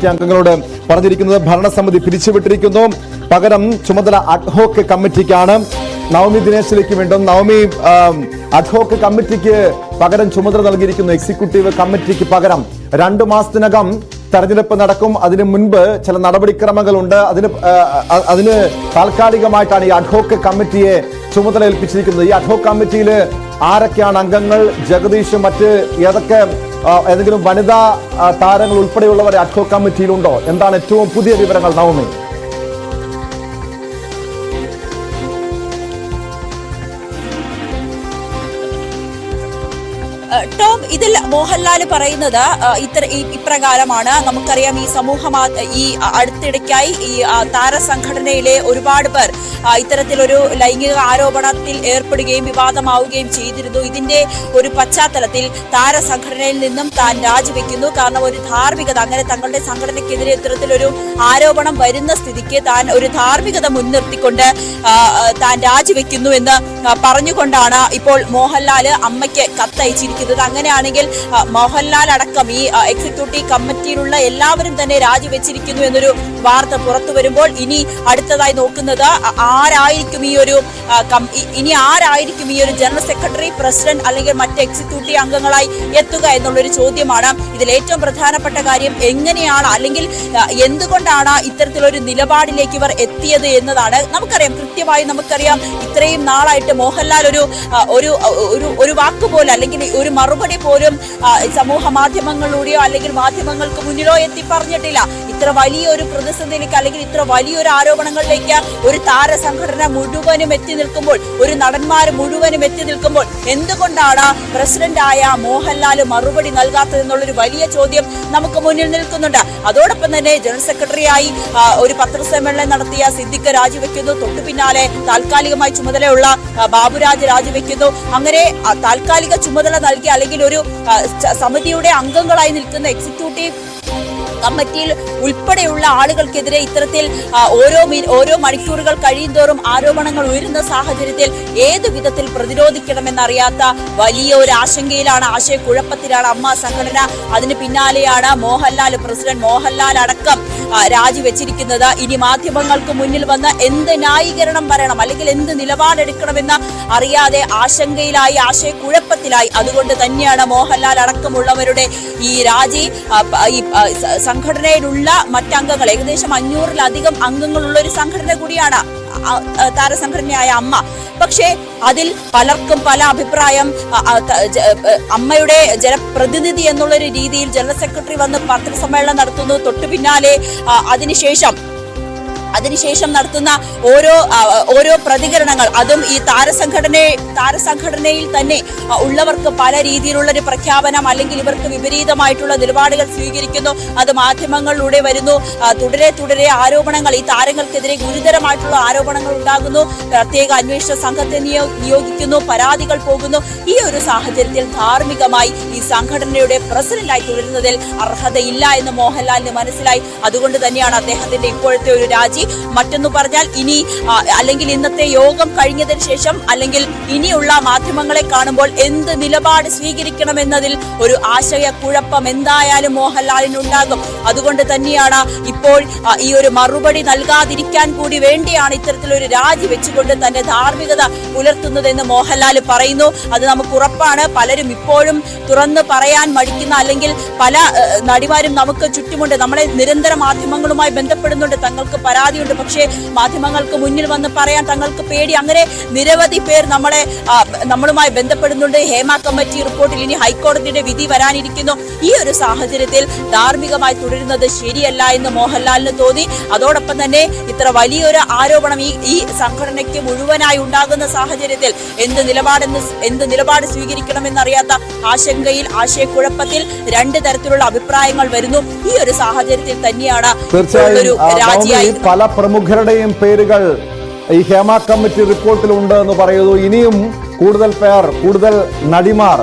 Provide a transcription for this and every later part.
Committee അംഗങ്ങളോട് പറഞ്ഞിരിക്കുന്നത്. ഭരണസമിതി പിരിച്ചുവിട്ടിരിക്കുന്നു. പകരം ചുമതല അഡ്ഹോക്ക് കമ്മിറ്റിക്കാണ്. നവമി ദിനേശിലേക്ക് വീണ്ടും. നവമി, അഡ്ഹോക്ക് കമ്മിറ്റിക്ക് പകരം ചുമതല നൽകിയിരിക്കുന്നു. എക്സിക്യൂട്ടീവ് കമ്മിറ്റിക്ക് പകരം 2 മാസത്തിനകം തെരഞ്ഞെടുപ്പ് നടക്കും. അതിനു മുൻപ് ചില നടപടിക്രമങ്ങളുണ്ട്. അതിന് താൽക്കാലികമായിട്ടാണ് ഈ അഡ്ഹോക്ക് കമ്മിറ്റിയെ ചുമതല ഏൽപ്പിച്ചിരിക്കുന്നത്. ഈ അഡ്ഹോക്ക് കമ്മിറ്റിയിൽ ആരൊക്കെയാണ് അംഗങ്ങൾ? ജഗദീഷ്, മറ്റ് ഏതെങ്കിലും വനിതാ താരങ്ങൾ ഉൾപ്പെടെയുള്ളവരെ അഡ്ഹോക്ക് കമ്മിറ്റിയിലുണ്ടോ? എന്താണ് ഏറ്റവും പുതിയ വിവരങ്ങൾ നവമി? ടോം, ഇതിൽ മോഹൻലാൽ പറയുന്നത് ഇപ്രകാരമാണ്. നമുക്കറിയാം, ഈ അടുത്തിടയ്ക്കായി ഈ താരസംഘടനയിലെ ഒരുപാട് പേർ ഇത്തരത്തിലൊരു ലൈംഗിക ആരോപണത്തിൽ ഏർപ്പെടുകയും വിവാദമാവുകയും ചെയ്തിരുന്നു. ഇതിന്റെ ഒരു പശ്ചാത്തലത്തിൽ താരസംഘടനയിൽ നിന്നും താൻ രാജിവെക്കുന്നു. കാരണം ഒരു ധാർമ്മികത, അങ്ങനെ തങ്ങളുടെ സംഘടനയ്ക്കെതിരെ ഇത്തരത്തിലൊരു ആരോപണം വരുന്ന സ്ഥിതിക്ക് താൻ ഒരു ധാർമ്മികത മുൻനിർത്തിക്കൊണ്ട് താൻ രാജിവെക്കുന്നു എന്ന് പറഞ്ഞുകൊണ്ടാണ് ഇപ്പോൾ മോഹൻലാൽ അമ്മയ്ക്ക് കത്തയച്ചിരിക്കുന്നത്. അങ്ങനെയാണെങ്കിൽ മോഹൻലാൽ അടക്കം ഈ എക്സിക്യൂട്ടീവ് കമ്മിറ്റിയിലുള്ള എല്ലാവരും തന്നെ രാജിവെച്ചിരിക്കുന്നു എന്നൊരു വാർത്ത പുറത്തു വരുമ്പോൾ ഇനി അടുത്തതായി നോക്കുന്നത് ആരായിരിക്കും ഈ ഒരു ജനറൽ സെക്രട്ടറി, പ്രസിഡന്റ് അല്ലെങ്കിൽ മറ്റ് എക്സിക്യൂട്ടീവ് അംഗങ്ങളായി എത്തുക എന്നുള്ളൊരു ചോദ്യമാണ്. ഇതിൽ ഏറ്റവും പ്രധാനപ്പെട്ട കാര്യം എങ്ങനെയാണ് അല്ലെങ്കിൽ എന്തുകൊണ്ടാണ് ഇത്തരത്തിലൊരു നിലപാടിലേക്ക് ഇവർ എത്തിയത് എന്നതാണ്. കൃത്യമായി നമുക്കറിയാം, ഇത്രയും നാളായിട്ട് മോഹൻലാൽ ഒരു വാക്കുപോലും അല്ലെങ്കിൽ ഒരു മറുപടി പോലും സമൂഹ മാധ്യമങ്ങളിലൂടെയോ അല്ലെങ്കിൽ മാധ്യമങ്ങൾക്ക് മുന്നിലോ എത്തി പറഞ്ഞിട്ടില്ല. ഇത്ര വലിയൊരു പ്രതിസന്ധിയിലേക്ക് അല്ലെങ്കിൽ ഇത്ര വലിയൊരു ആരോപണങ്ങളിലേക്ക് ഒരു താരസംഘടന മുഴുവനും എത്തി നിൽക്കുമ്പോൾ, ഒരു നടന്മാർ മുഴുവനും എത്തി നിൽക്കുമ്പോൾ എന്തുകൊണ്ടാണ് പ്രസിഡന്റായ മോഹൻലാൽ മറുപടി നൽകാത്തതെന്നുള്ളൊരു വലിയ ചോദ്യം നമുക്ക് മുന്നിൽ നിൽക്കുന്നുണ്ട്. അതോടൊപ്പം തന്നെ ജനറൽ സെക്രട്ടറിയായി ഒരു പത്രസമ്മേളനം നടത്തിയ സിദ്ദിഖ് രാജിവെക്കുന്നു. തൊട്ടു പിന്നാലെ താൽക്കാലികമായി ചുമതലയുള്ള ബാബുരാജ് രാജിവെക്കുന്നു. അങ്ങനെ താൽക്കാലിക ചുമതല നൽകി അല്ലെങ്കിൽ ഒരു സമിതിയുടെ അംഗങ്ങളായി നിൽക്കുന്ന എക്സിക്യൂട്ടീവ് കമ്മിറ്റിയിൽ ഉൾപ്പെടെയുള്ള ആളുകൾക്കെതിരെ ഇത്തരത്തിൽ ഓരോ മണിക്കൂറുകൾ കഴിയുന്തോറും ആരോപണങ്ങൾ ഉയരുന്ന സാഹചര്യത്തിൽ ഏതു വിധത്തിൽ പ്രതിരോധിക്കണമെന്നറിയാത്ത വലിയ ഒരു ആശങ്കയിലാണ്, ആശയക്കുഴപ്പത്തിലാണ് അമ്മ സംഘടന. അതിന് പിന്നാലെയാണ് പ്രസിഡന്റ് മോഹൻലാൽ അടക്കം രാജിവെച്ചിരിക്കുന്നത്. ഇനി മാധ്യമങ്ങൾക്ക് മുന്നിൽ വന്ന് എന്ത് ന്യായീകരണം പറയണം അല്ലെങ്കിൽ എന്ത് നിലപാടെടുക്കണമെന്ന് അറിയാതെ ആശങ്കയിലായി, ആശയക്കുഴപ്പത്തിലായി. അതുകൊണ്ട് തന്നെയാണ് മോഹൻലാൽ അടക്കമുള്ളവരുടെ ഈ രാജി. സംഘടനയിലുള്ള മറ്റംഗങ്ങൾ, ഏകദേശം 500-ലധികം അംഗങ്ങളുള്ള ഒരു സംഘടന കൂടിയാണ് താരസംഘടനയായ അമ്മ. പക്ഷേ അതിൽ പലർക്കും പല അഭിപ്രായം. അമ്മയുടെ ജനപ്രതിനിധി എന്നുള്ളൊരു രീതിയിൽ ജനറൽ സെക്രട്ടറി വന്ന് പത്രസമ്മേളനം നടത്തുന്നു. തൊട്ടു പിന്നാലെ അതിനുശേഷം നടത്തുന്ന ഓരോ പ്രതികരണങ്ങൾ, അതും ഈ താരസംഘടനയിൽ തന്നെ ഉള്ളവർക്ക് പല രീതിയിലുള്ള ഒരു പ്രഖ്യാപനം അല്ലെങ്കിൽ ഇവർക്ക് വിപരീതമായിട്ടുള്ള നിലപാടുകൾ സ്വീകരിക്കുന്നു. അത് മാധ്യമങ്ങളിലൂടെ വരുന്നു. തുടരെ ആരോപണങ്ങൾ, ഈ താരങ്ങൾക്കെതിരെ ഗുരുതരമായിട്ടുള്ള ആരോപണങ്ങൾ ഉണ്ടാകുന്നു. പ്രത്യേക അന്വേഷണ സംഘത്തെ നിയോഗിക്കുന്നു, പരാതികൾ പോകുന്നു. ഈ ഒരു സാഹചര്യത്തിൽ ധാർമ്മികമായി ഈ സംഘടനയുടെ പ്രസിഡന്റായി തുടരുന്നതിൽ അർഹതയില്ല എന്ന് മോഹൻലാലിന് മനസ്സിലായി. അതുകൊണ്ട് തന്നെയാണ് അദ്ദേഹത്തിന്റെ ഇപ്പോഴത്തെ ഒരു രാജി. മറ്റൊന്നു പറഞ്ഞാൽ, അല്ലെങ്കിൽ ഇന്നത്തെ യോഗം കഴിഞ്ഞതിന് ശേഷം അല്ലെങ്കിൽ ഇനിയുള്ള മാധ്യമങ്ങളെ കാണുമ്പോൾ എന്ത് നിലപാട് സ്വീകരിക്കണമെന്നതിൽ ഒരു ആശയക്കുഴപ്പം എന്തായാലും മോഹൻലാലിനുണ്ടാകും. അതുകൊണ്ട് തന്നെയാണ് ഇപ്പോൾ ഈ ഒരു മറുപടി നൽകാതിരിക്കാൻ കൂടി വേണ്ടിയാണ് ഇത്തരത്തിലൊരു രാജി വെച്ചുകൊണ്ട് തന്റെ ധാർമ്മികത പുലർത്തുന്നതെന്ന് മോഹൻലാൽ പറയുന്നു. അത് നമുക്ക് ഉറപ്പാണ്. പലരും ഇപ്പോഴും തുറന്ന് പറയാൻ മടിക്കുന്ന അല്ലെങ്കിൽ പല നടിമാരും നമുക്ക് ചുറ്റുമുണ്ട്. നമ്മളെ നിരന്തരം മാധ്യമങ്ങളുമായി ബന്ധപ്പെടുന്നുണ്ട്. തങ്ങൾക്ക് പരാതിയുണ്ട്, പക്ഷേ മാധ്യമങ്ങൾക്ക് മുന്നിൽ വന്ന് പറയാൻ തങ്ങൾക്ക് പേടി. അങ്ങനെ നിരവധി പേർ നമ്മളുമായി ബന്ധപ്പെടുന്നുണ്ട്. ഹേമ കമ്മിറ്റി റിപ്പോർട്ടിൽ ഇനി ഹൈക്കോടതിയുടെ വിധി വരാനിരിക്കുന്നു. ഈ ഒരു സാഹചര്യത്തിൽ ധാർമ്മികമായി തുടരുന്നത് ശരിയല്ല എന്ന് മോഹൻലാലിന് തോന്നി. അതോടൊപ്പം തന്നെ ഇത്ര വലിയൊരു ആരോപണം ഈ സംഘടനയ്ക്ക് മുഴുവനായി ഉണ്ടാകുന്ന സാഹചര്യത്തിൽ എന്ത് നിലപാട് സ്വീകരിക്കണമെന്നറിയാത്ത ആശങ്കയിൽ, ആശയക്കുഴപ്പത്തിൽ രണ്ട് തരത്തിലുള്ള അഭിപ്രായങ്ങൾ വരുന്നു. ഈ ഒരു സാഹചര്യത്തിൽ തന്നെയാണ് ഒരു രാജിയായി പല പ്രമുഖരുടെയും പേരുകൾ ഈ ഹേമ കമ്മിറ്റി റിപ്പോർട്ടിലുണ്ട് എന്ന് പറയുന്നു. ഇനിയും കൂടുതൽ നടിമാർ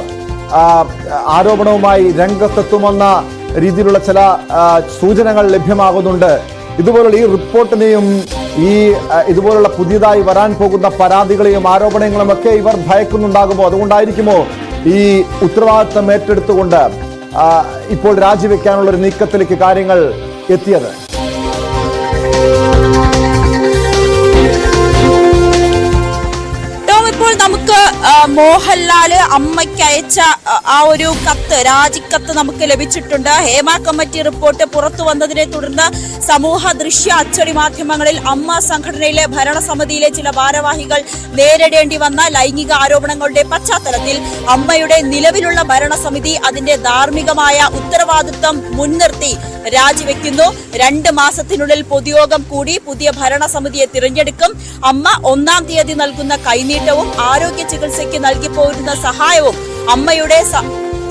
ആരോപണവുമായി രംഗത്തെത്തുമെന്ന രീതിയിലുള്ള ചില സൂചനകൾ ലഭ്യമാകുന്നുണ്ട്. ഇതുപോലുള്ള ഈ റിപ്പോർട്ടിനെയും ഇതുപോലുള്ള പുതിയതായി വരാൻ പോകുന്ന പരാതികളെയും ആരോപണങ്ങളും ഒക്കെ ഇവർ ഭയക്കുന്നുണ്ടാകുമോ? അതുകൊണ്ടായിരിക്കുമോ ഈ ഉത്തരവാദിത്തം ഏറ്റെടുത്തുകൊണ്ട് ഇപ്പോൾ രാജിവെക്കാനുള്ള ഒരു നീക്കത്തിലേക്ക് കാര്യങ്ങൾ എത്തിയത്. ഇപ്പോൾ നമുക്ക് മോഹൻലാല് അമ്മയ്ക്ക് അയച്ച ആ ഒരു കത്ത്, രാജിക്കത്ത് നമുക്ക് ലഭിച്ചിട്ടുണ്ട്. ഹേമ കമ്മിറ്റി റിപ്പോർട്ട് പുറത്തു വന്നതിനെ തുടർന്ന് സമൂഹ ദൃശ്യ അച്ചടി മാധ്യമങ്ങളിൽ അമ്മ സംഘടനയിലെ ഭരണസമിതിയിലെ ചില ഭാരവാഹികൾ നേരിടേണ്ടി വന്ന ലൈംഗിക ആരോപണങ്ങളുടെ പശ്ചാത്തലത്തിൽ അമ്മയുടെ നിലവിലുള്ള ഭരണസമിതി അതിന്റെ ധാർമ്മികമായ ഉത്തരവാദിത്വം മുൻനിർത്തി രാജിവെക്കുന്നു. 2 മാസത്തിനുള്ളിൽ പൊതുയോഗം കൂടി പുതിയ ഭരണസമിതിയെ തിരഞ്ഞെടുക്കും. അമ്മ 1-ാം തീയതി നൽകുന്ന കൈനീട്ടവും ആരോഗ്യ ചികിത്സയ്ക്ക് നൽകിപ്പോരുന്ന സഹായവും അമ്മയുടെ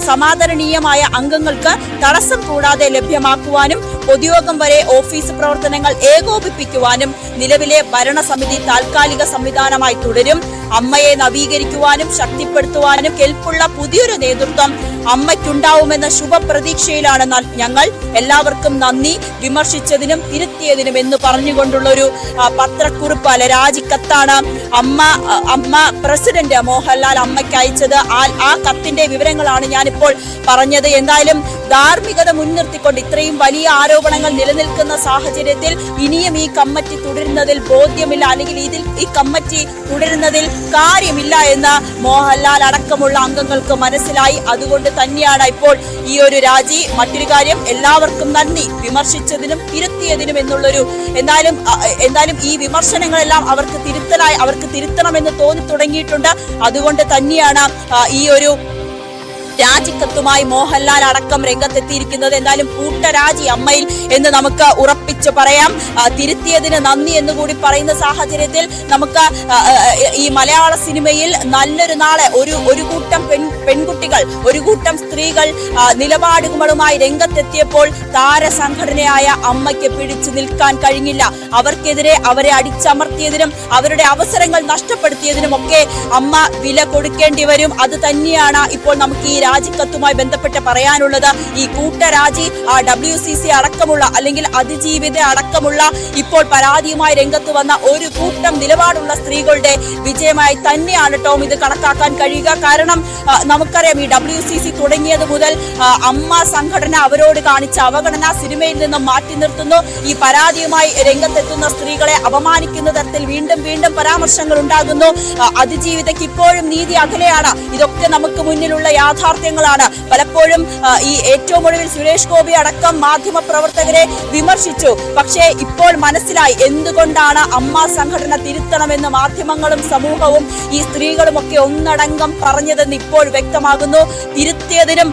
സമാദരണീയമായ അംഗങ്ങൾക്ക് തടസ്സം കൂടാതെ ലഭ്യമാക്കുവാനും പൊതുയോഗം വരെ ഓഫീസ് പ്രവർത്തനങ്ങൾ ഏകോപിപ്പിക്കുവാനും നിലവിലെ ഭരണസമിതി താൽക്കാലിക സംവിധാനമായി തുടരും. അമ്മയെ നവീകരിക്കുവാനും ശക്തിപ്പെടുത്തുവാനും കെൽപ്പുള്ള പുതിയൊരു നേതൃത്വം അമ്മയ്ക്കുണ്ടാവുമെന്ന ശുഭപ്രതീക്ഷയിലാണ് ഞങ്ങൾ. എല്ലാവർക്കും നന്ദി, വിമർശിച്ചതിനും തിരുത്തിയതിനും എന്ന് പറഞ്ഞുകൊണ്ടുള്ള ഒരു പത്രക്കുറിപ്പ് അല്ല, രാജിക്കത്താണ് അമ്മ പ്രസിഡന്റ് മോഹൻലാൽ അമ്മയ്ക്ക് അയച്ചത്. ആ കത്തിന്റെ വിവരങ്ങളാണ് ഞാനിപ്പോൾ പറഞ്ഞത്. എന്തായാലും ധാർമ്മികത മുൻനിർത്തിക്കൊണ്ട് ഇത്രയും വലിയ ആരോപണങ്ങൾ നിലനിൽക്കുന്ന സാഹചര്യത്തിൽ ഇനിയും ഈ കമ്മിറ്റി തുടരുന്നതിൽ ബോധ്യമില്ല, അല്ലെങ്കിൽ ഈ കമ്മിറ്റി തുടരുന്നതിൽ കാര്യമില്ല എന്ന് മോഹൻലാൽ അടക്കമുള്ള അംഗങ്ങൾക്ക് മനസ്സിലായി. അതുകൊണ്ട് തന്നെയാണ് ഇപ്പോൾ ഈ ഒരു രാജി. മറ്റൊരു കാര്യം, എല്ലാവർക്കും നന്ദി, വിമർശിച്ചതിനും തിരുത്തിയതിനും എന്നുള്ളൊരു എന്തായാലും ഈ വിമർശനങ്ങളെല്ലാം അവർക്ക് തിരുത്തണമെന്ന് തോന്നി തുടങ്ങിയിട്ടുണ്ട്. അതുകൊണ്ട് തന്നെയാണ് ഈ ഒരു രാജിക്കത്തുമായി മോഹൻലാൽ അടക്കം രംഗത്തെത്തിയിരിക്കുന്നത്. എന്തായാലും കൂട്ടരാജി അമ്മയിൽ എന്ന് നമുക്ക് ഉറപ്പിച്ച് പറയാം. തിരുത്തിയതിന് നന്ദി എന്നുകൂടി പറയുന്ന സാഹചര്യത്തിൽ നമുക്ക് ഈ മലയാള സിനിമയിൽ നല്ലൊരു നാളെ ഒരു കൂട്ടം പെൺകുട്ടികൾ, ഒരു കൂട്ടം സ്ത്രീകൾ നിലപാടുകളുമായി രംഗത്തെത്തിയപ്പോൾ താരസംഘടനയായ അമ്മയ്ക്ക് പിടിച്ചു നിൽക്കാൻ കഴിഞ്ഞില്ല. അവർക്കെതിരെ അവരെ അടിച്ചമർത്തിയതിനും അവരുടെ അവസരങ്ങൾ നഷ്ടപ്പെടുത്തിയതിനും ഒക്കെ അമ്മ വില കൊടുക്കേണ്ടി വരും. അത് തന്നെയാണ് ഇപ്പോൾ നമുക്ക് ഈ രാജിക്കത്തുമായി ബന്ധപ്പെട്ട് പറയാനുള്ളത്. ഈ കൂട്ടരാജി WCC അടക്കമുള്ള അല്ലെങ്കിൽ അതിജീവിത അടക്കമുള്ള ഇപ്പോൾ പരാതിയുമായി രംഗത്ത് വന്ന ഒരു കൂട്ടം നിലപാടുള്ള സ്ത്രീകളുടെ വിജയമായി തന്നെയാണ് ടോം ഇത് കണക്കാക്കാൻ കഴിയുക. കാരണം നമുക്കറിയാം, ഈ WCC തുടങ്ങിയത് മുതൽ അമ്മ സംഘടന അവരോട് കാണിച്ച അവഗണന സിനിമയിൽ നിന്നും മാറ്റി നിർത്തുന്നു. ഈ പരാതിയുമായി രംഗത്തെത്തുന്ന സ്ത്രീകളെ അപമാനിക്കുന്ന തരത്തിൽ വീണ്ടും വീണ്ടും പരാമർശങ്ങൾ ഉണ്ടാകുന്നു. അതിജീവിതയ്ക്ക് ഇപ്പോഴും നീതി അകലെയാണ്. ഇതൊക്കെ നമുക്ക് മുന്നിലുള്ള യാഥാർത്ഥ്യങ്ങളാണ്. പലപ്പോഴും ഈ ഏറ്റവും ഒടുവിൽ സുരേഷ് ഗോപി അടക്കം മാധ്യമ പ്രവർത്തകരെ വിമർശിച്ചു. പക്ഷേ ഇപ്പോൾ മനസ്സിലായി എന്തുകൊണ്ടാണ് അമ്മ സംഘടന തിരുത്തണമെന്ന് മാധ്യമങ്ങളും സമൂഹവും ഈ സ്ത്രീകളും ഒക്കെ ഒന്നടങ്കം പറഞ്ഞതെന്ന് ഇപ്പോൾ വ്യക്തമാകുന്നു. തിരുത്തിയതിനും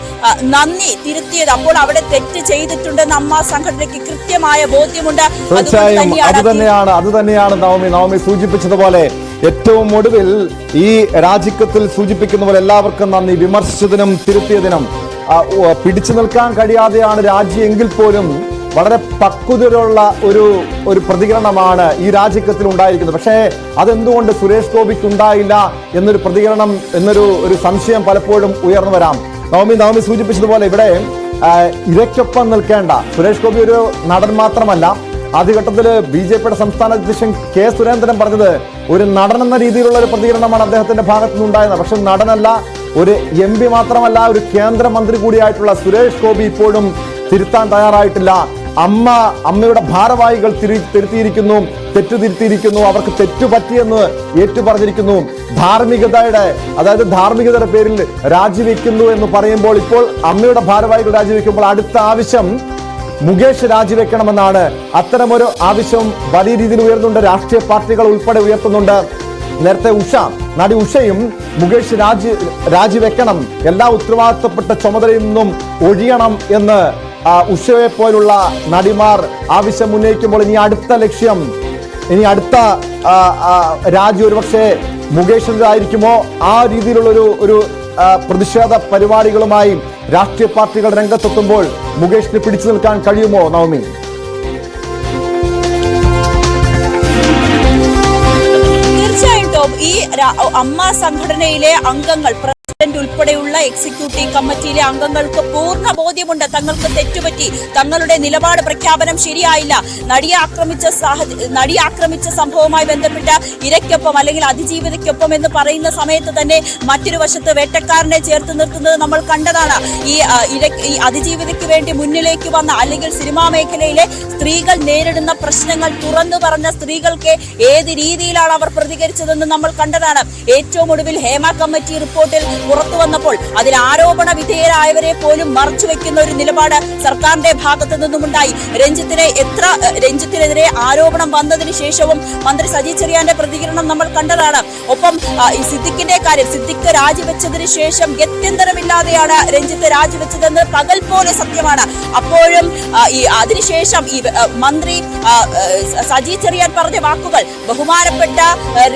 നന്ദി. തിരുത്തിയത് അപ്പോൾ അവിടെ തെറ്റ് ചെയ്തിട്ടുണ്ടെന്ന് അമ്മ സംഘടനയ്ക്ക് കൃത്യമായ ബോധ്യമുണ്ട്. അത് തന്നെയാണ് നവമി സൂചിപ്പിച്ചതുപോലെ ഏറ്റവും ഒടുവിൽ ഈ രാജിക്കത്തിൽ സൂചിപ്പിക്കുന്ന പോലെ എല്ലാവർക്കും നന്ദി, വിമർശിച്ചതിനും തിരുത്തിയതിനും. പിടിച്ചു നിൽക്കാൻ കഴിയാതെയാണ് രാജി എങ്കിൽ പോലും വളരെ പക്വതയുള്ള ഒരു പ്രതികരണമാണ് ഈ രാജിക്കത്തിൽ ഉണ്ടായിരിക്കുന്നത്. പക്ഷേ അതെന്തുകൊണ്ട് സുരേഷ് ഗോപിക്ക് ഉണ്ടായില്ല എന്നൊരു പ്രതികരണം, ഒരു സംശയം പലപ്പോഴും ഉയർന്നു വരാം. നവമി സൂചിപ്പിച്ചതുപോലെ ഇവിടെ ഇരയ്ക്കൊപ്പം നിൽക്കേണ്ട സുരേഷ് ഗോപി ഒരു നടൻ മാത്രമല്ല. ആദ്യഘട്ടത്തിൽ BJPയുടെ സംസ്ഥാന അധ്യക്ഷൻ K. സുരേന്ദ്രൻ പറഞ്ഞത് ഒരു നടൻ എന്ന രീതിയിലുള്ള ഒരു പ്രതികരണമാണ് അദ്ദേഹത്തിന്റെ ഭാഗത്തു നിന്നുണ്ടായത്. പക്ഷെ നടനല്ല, ഒരു MP മാത്രമല്ല, ഒരു കേന്ദ്രമന്ത്രി കൂടിയായിട്ടുള്ള സുരേഷ് ഗോപി ഇപ്പോഴും തിരുത്താൻ തയ്യാറായിട്ടില്ല. അമ്മയുടെ ഭാരവാഹികൾ തിരുത്തിയിരിക്കുന്നു, തിരുത്തിയിരിക്കുന്നു, അവർക്ക് തെറ്റുപറ്റിയെന്ന് ഏറ്റുപറഞ്ഞിരിക്കുന്നു. ധാർമ്മികതയുടെ പേരിൽ രാജിവെക്കുന്നു എന്ന് പറയുമ്പോൾ ഇപ്പോൾ അമ്മയുടെ ഭാരവാഹികൾ രാജിവെക്കുമ്പോൾ അടുത്ത ആവശ്യം മുകേഷ് രാജിവെക്കണമെന്നാണ്. അത്തരമൊരു ആവശ്യം വലിയ രീതിയിൽ ഉയർന്നുണ്ട്. രാഷ്ട്രീയ പാർട്ടികൾ ഉൾപ്പെടെ ഉയർത്തുന്നുണ്ട്. നേരത്തെ നടി ഉഷയും മുകേഷ് രാജിവെക്കണം, എല്ലാ ഉത്തരവാദിത്തപ്പെട്ട ചുമതലയിൽ നിന്നും ഒഴിയണം എന്ന് ഉഷയെ പോലുള്ള നടിമാർ ആവശ്യം ഉന്നയിക്കുമ്പോൾ ഇനി അടുത്ത രാജി ഒരുപക്ഷെ മുകേഷിൻ്റെതായിരിക്കുമോ? ആ രീതിയിലുള്ള ഒരു പ്രതിഷേധ പരിപാടികളുമായി രാഷ്ട്രീയ പാർട്ടികൾ രംഗത്തെത്തുമ്പോൾ മുകേഷിന് പിടിച്ചു നിൽക്കാൻ കഴിയുമോ നവമി? തീർച്ചയായിട്ടും ഈ അമ്മ സംഘടനയിലെ അംഗങ്ങൾ പ്രസിഡന്റ് ഉൾപ്പെടെയുള്ള എക്സിക്യൂട്ടീവ് കമ്മിറ്റിയിലെ അംഗങ്ങൾക്ക് പൂർണ്ണ ബോധ്യമുണ്ട് തങ്ങൾക്ക് തെറ്റുപറ്റി, തങ്ങളുടെ നിലപാട് പ്രഖ്യാപനം ശരിയായില്ല. നടിയെ ആക്രമിച്ച സംഭവവുമായി ബന്ധപ്പെട്ട് ഇരയ്ക്കൊപ്പം അല്ലെങ്കിൽ അതിജീവിതയ്ക്കൊപ്പം എന്ന് പറയുന്ന സമയത്ത് തന്നെ മറ്റൊരു വശത്ത് വേട്ടക്കാരനെ ചേർത്ത് നിർത്തുന്നത് നമ്മൾ കണ്ടതാണ്. ഈ അതിജീവിതയ്ക്ക് വേണ്ടി മുന്നിലേക്ക് വന്ന അല്ലെങ്കിൽ സിനിമാ മേഖലയിലെ സ്ത്രീകൾ നേരിടുന്ന പ്രശ്നങ്ങൾ തുറന്നു പറഞ്ഞ സ്ത്രീകൾക്ക് ഏത് രീതിയിലാണ് അവർ പ്രതികരിച്ചതെന്ന് നമ്മൾ കണ്ടതാണ്. ഏറ്റവും ഒടുവിൽ ഹേമ കമ്മിറ്റി റിപ്പോർട്ടിൽ പുറത്തു വന്നപ്പോൾ അതിൽ ആരോപണ വിധേയരായവരെ പോലും മറച്ചുവെക്കുന്ന ഒരു നിലപാട് സർക്കാരിന്റെ ഭാഗത്തു നിന്നുമുണ്ടായി. രഞ്ജിത്തിനെതിരെ ആരോപണം വന്നതിന് ശേഷവും മന്ത്രി സജി ചെറിയാന്റെ പ്രതികരണം നമ്മൾ കണ്ടതാണ്. ഒപ്പം ഈ സിദ്ദിഖിന്റെ കാര്യം, സിദ്ദിഖ് രാജിവെച്ചതിന് ശേഷം ഗത്യന്തരമില്ലാതെയാണ് രഞ്ജിത്ത് രാജിവെച്ചതെന്ന് പകൽ പോലെ സത്യമാണ്. അപ്പോഴും അതിനുശേഷം ഈ മന്ത്രി സജി ചെറിയാൻ പറഞ്ഞ വാക്കുകൾ ബഹുമാനപ്പെട്ട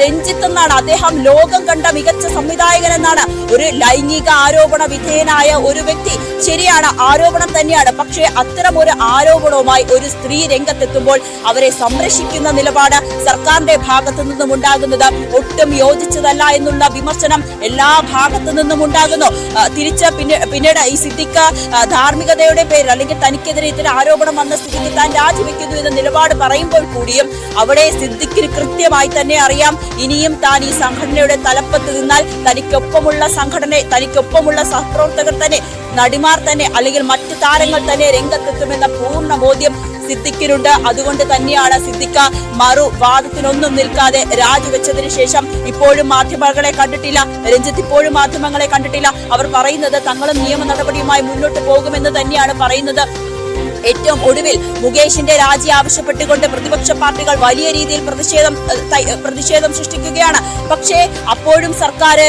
രഞ്ജിത്ത് എന്നാണ്. അദ്ദേഹം ലോകം കണ്ട മികച്ച സംവിധായകൻ എന്നാണ്. ഒരു ലൈംഗിക ആരോപണ വിധേയനായ ഒരു വ്യക്തി, ശരിയാണ്, ആരോപണം തന്നെയാണ്. പക്ഷേ അത്തരം ഒരു ആരോപണവുമായി ഒരു സ്ത്രീ രംഗത്തെത്തുമ്പോൾ അവരെ സംരക്ഷിക്കുന്ന നിലപാട് സർക്കാരിന്റെ ഭാഗത്തു നിന്നും ഉണ്ടാകുന്നത് ഒട്ടും യോജിച്ചതല്ല എന്നുള്ള വിമർശനം എല്ലാ ഭാഗത്തു നിന്നും ഉണ്ടാകുന്നു. തിരിച്ച് പിന്നീട് ഈ സിദ്ദിഖ് ധാർമ്മികതയുടെ പേരിൽ അല്ലെങ്കിൽ തനിക്കെതിരെ ഇത്തരം ആരോപണം വന്ന സ്ഥിതിക്ക് താൻ രാജിവെക്കുന്നു എന്ന നിലപാട് പറയുമ്പോൾ കൂടിയും അവിടെ സിദ്ദിഖിന് കൃത്യമായി തന്നെ അറിയാം ഇനിയും താൻ ഈ സംഘടനയുടെ തലപ്പത്ത് നിന്നാൽ തനിക്കൊപ്പമുള്ള സഹപ്രവർത്തകർ തന്നെ, നടിമാർ തന്നെ അല്ലെങ്കിൽ മറ്റു താരങ്ങൾ തന്നെ രംഗത്തെത്തുമെന്ന പൂർണ്ണ ബോധ്യം സിദ്ദിഖിനുണ്ട്. അതുകൊണ്ട് തന്നെയാണ് സിദ്ദിഖ് മറുവാദത്തിനൊന്നും നിൽക്കാതെ രാജിവെച്ചതിന് ശേഷം ഇപ്പോഴും മാധ്യമങ്ങളെ കണ്ടിട്ടില്ല. രഞ്ജിത്ത് ഇപ്പോഴും മാധ്യമങ്ങളെ കണ്ടിട്ടില്ല. അവർ പറയുന്നത് തങ്ങളും നിയമ നടപടിയുമായി മുന്നോട്ട് പോകുമെന്ന് തന്നെയാണ് പറയുന്നത്. ഏറ്റവും ഒടുവിൽ മുകേഷിന്റെ രാജി ആവശ്യപ്പെട്ടുകൊണ്ട് പ്രതിപക്ഷ പാർട്ടികൾ വലിയ രീതിയിൽ പ്രതിഷേധം സൃഷ്ടിക്കുകയാണ്. പക്ഷേ അപ്പോഴും സർക്കാർ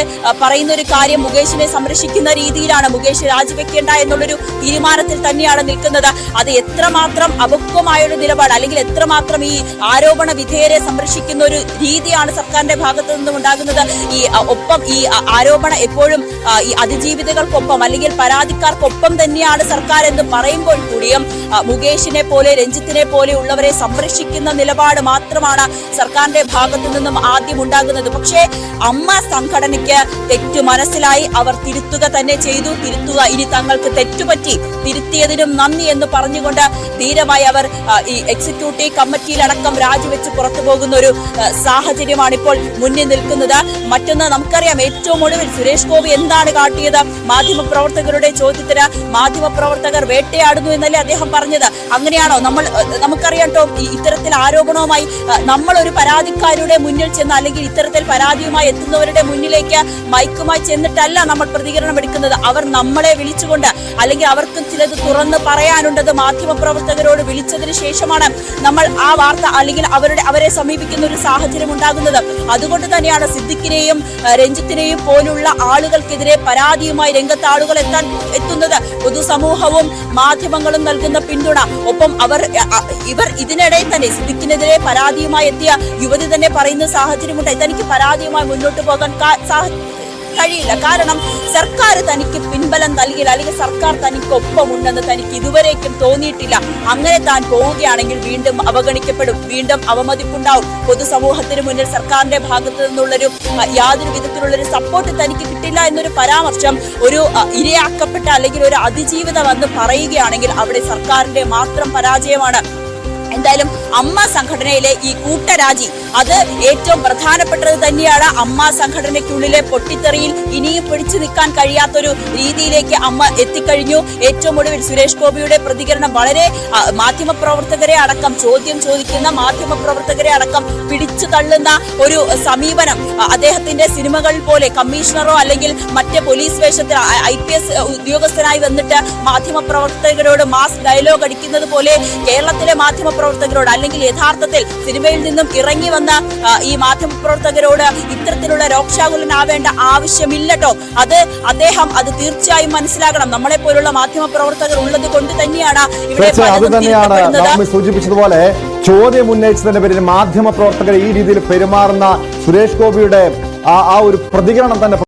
പറയുന്ന ഒരു കാര്യം മുകേഷിനെ സംരക്ഷിക്കുന്ന രീതിയിലാണ്. മുകേഷ് രാജിവെക്കേണ്ട എന്നുള്ളൊരു തീരുമാനത്തിൽ തന്നെയാണ് നിൽക്കുന്നത്. അത് എത്രമാത്രം അപക്വമായൊരു നിലപാട് അല്ലെങ്കിൽ എത്രമാത്രം ഈ ആരോപണ വിധേയരെ സംരക്ഷിക്കുന്ന ഒരു രീതിയാണ് സർക്കാരിന്റെ ഭാഗത്തു നിന്നും ഉണ്ടാകുന്നത്. ഒപ്പം ഈ ആരോപണ എപ്പോഴും ഈ അതിജീവിതകൾക്കൊപ്പം അല്ലെങ്കിൽ പരാതിക്കാർക്കൊപ്പം തന്നെയാണ് സർക്കാർ എന്ന് പറയുമ്പോൾ കൂടിയും മുകേഷിനെ പോലെ രഞ്ജിത്തിനെ പോലെ ഉള്ളവരെ സംരക്ഷിക്കുന്ന നിലപാട് മാത്രമാണ് സർക്കാരിന്റെ ഭാഗത്തു നിന്നും ആദ്യം ഉണ്ടാകുന്നത്. പക്ഷേ അമ്മ സംഘടനയ്ക്ക് തെറ്റു മനസ്സിലായി, അവർ തിരുത്തുക തന്നെ ചെയ്തു. ഇനി തങ്ങൾക്ക് തെറ്റുപറ്റി, തിരുത്തിയതിനും നന്ദി എന്ന് പറഞ്ഞുകൊണ്ട് ധീരമായി അവർ ഈ എക്സിക്യൂട്ടീവ് കമ്മിറ്റിയിലടക്കം രാജിവെച്ച് പുറത്തു പോകുന്ന ഒരു സാഹചര്യമാണ് ഇപ്പോൾ മുന്നിൽ നിൽക്കുന്നത്. മറ്റൊന്ന് നമുക്കറിയാം, ഏറ്റവും ഒടുവിൽ സുരേഷ് ഗോപി എന്താണ് കാട്ടിയത്? മാധ്യമപ്രവർത്തകരുടെ ചോദ്യത്തിന് മാധ്യമപ്രവർത്തകർ വേട്ടയാടുന്നു എന്നല്ലേ അദ്ദേഹം പറഞ്ഞത്. അങ്ങനെയാണോ? നമുക്കറിയാം കേട്ടോ, ഇത്തരത്തിൽ ആരോപണവുമായി നമ്മൾ ഒരു പരാതിക്കാരുടെ മുന്നിൽ ചെന്ന് അല്ലെങ്കിൽ ഇത്തരത്തിൽ പരാതിയുമായി എത്തുന്നവരുടെ മുന്നിലേക്ക് മൈക്കുമായി ചെന്നിട്ടല്ല നമ്മൾ പ്രതികരണം എടുക്കുന്നത്. അവർ നമ്മളെ വിളിച്ചുകൊണ്ട് അല്ലെങ്കിൽ അവർക്ക് ചിലത് തുറന്ന് പറയാനുണ്ടത് മാധ്യമപ്രവർത്തകരോട് വിളിച്ചതിന് ശേഷമാണ് നമ്മൾ ആ വാർത്ത അല്ലെങ്കിൽ അവരെ സമീപിക്കുന്ന ഒരു സാഹചര്യം ഉണ്ടാകുന്നത്. അതുകൊണ്ട് തന്നെയാണ് സിദ്ദിഖിനെയും രഞ്ജിത്തിനെയും പോലുള്ള ആളുകൾക്കെതിരെ പരാതിയുമായി രംഗത്ത് ആളുകൾ എത്തുന്നത്. പൊതുസമൂഹവും മാധ്യമങ്ങളും നൽകുന്ന പിന്തുണ, ഒപ്പം ഇവർ ഇതിനിടെ തന്നെ സിദ്ദിഖിനെതിരെ പരാതിയുമായി എത്തിയ യുവതി തന്നെ പറയുന്ന സാഹചര്യമുണ്ടായി. തനിക്ക് പരാതിയുമായി മുന്നോട്ട് പോകാൻ കഴിയില്ല. കാരണം സർക്കാർ തനിക്ക് പിൻബലം നൽകിയില്ല, അല്ലെങ്കിൽ സർക്കാർ തനിക്കൊപ്പമുണ്ടെന്ന് തനിക്ക് ഇതുവരേക്കും തോന്നിയിട്ടില്ല. അങ്ങനെ താൻ പോവുകയാണെങ്കിൽ വീണ്ടും അവഗണിക്കപ്പെടും, വീണ്ടും അവമതിപ്പുണ്ടാവും. പൊതുസമൂഹത്തിന് മുന്നിൽ സർക്കാരിന്റെ ഭാഗത്തു നിന്നുള്ളൊരു യാതൊരു വിധത്തിലുള്ളൊരു സപ്പോർട്ട് തനിക്ക് കിട്ടില്ല എന്നൊരു പരാമർശം ഒരു ഇരയാക്കപ്പെട്ട അല്ലെങ്കിൽ ഒരു അതിജീവിത വന്ന് പറയുകയാണെങ്കിൽ അവിടെ സർക്കാരിന്റെ മാത്രം പരാജയമാണ്. എന്തായാലും അമ്മ സംഘടനയിലെ ഈ കൂട്ടരാജി അത് ഏറ്റവും പ്രധാനപ്പെട്ടത് തന്നെയാണ്. അമ്മ സംഘടനയ്ക്കുള്ളിലെ പൊട്ടിത്തെറിയിൽ ഇനിയും പിടിച്ചു നിൽക്കാൻ കഴിയാത്തൊരു രീതിയിലേക്ക് അമ്മ എത്തിക്കഴിഞ്ഞു. ഏറ്റവും ഒടുവിൽ സുരേഷ് ഗോപിയുടെ പ്രതികരണം വളരെ മാധ്യമപ്രവർത്തകരെ അടക്കം ചോദ്യം ചോദിക്കുന്ന മാധ്യമപ്രവർത്തകരെ അടക്കം പിടിച്ചു തള്ളുന്ന ഒരു സമീപനം. അദ്ദേഹത്തിന്റെ സിനിമകളിൽ പോലെ കമ്മീഷണറോ അല്ലെങ്കിൽ മറ്റ് പോലീസ് വേഷത്തിൽ IPS ഉദ്യോഗസ്ഥനായി വന്നിട്ട് മാധ്യമപ്രവർത്തകരോട് മാസ് ഡയലോഗ് അടിക്കുന്നത് പോലെ കേരളത്തിലെ മാധ്യമപ്രവർത്തകരോട് അല്ലെങ്കിൽ യഥാർത്ഥത്തിൽ സിനിമയിൽ നിന്നും ഇറങ്ങി വന്ന ഈ മാധ്യമപ്രവർത്തകരോട് ഇത്തരത്തിലുള്ള രോക്ഷാകുലനാവേണ്ട ആവശ്യമില്ലട്ടോ. അദ്ദേഹം അത് തീർച്ചയായും മനസ്സിലാക്കണം. നമ്മളെ പോലുള്ള മാധ്യമപ്രവർത്തകർ ഉള്ളത് കൊണ്ട് തന്നെയാണ് ഇവിടെ സൂചിപ്പിച്ചതുപോലെ ചോദ്യം ഉന്നയിച്ചതിന്റെ പേരിൽ മാധ്യമപ്രവർത്തകർ ഈ രീതിയിൽ പെരുമാറുന്ന സുരേഷ് ഗോപിയുടെ ആ ഒരു പ്രതികരണം തന്നെ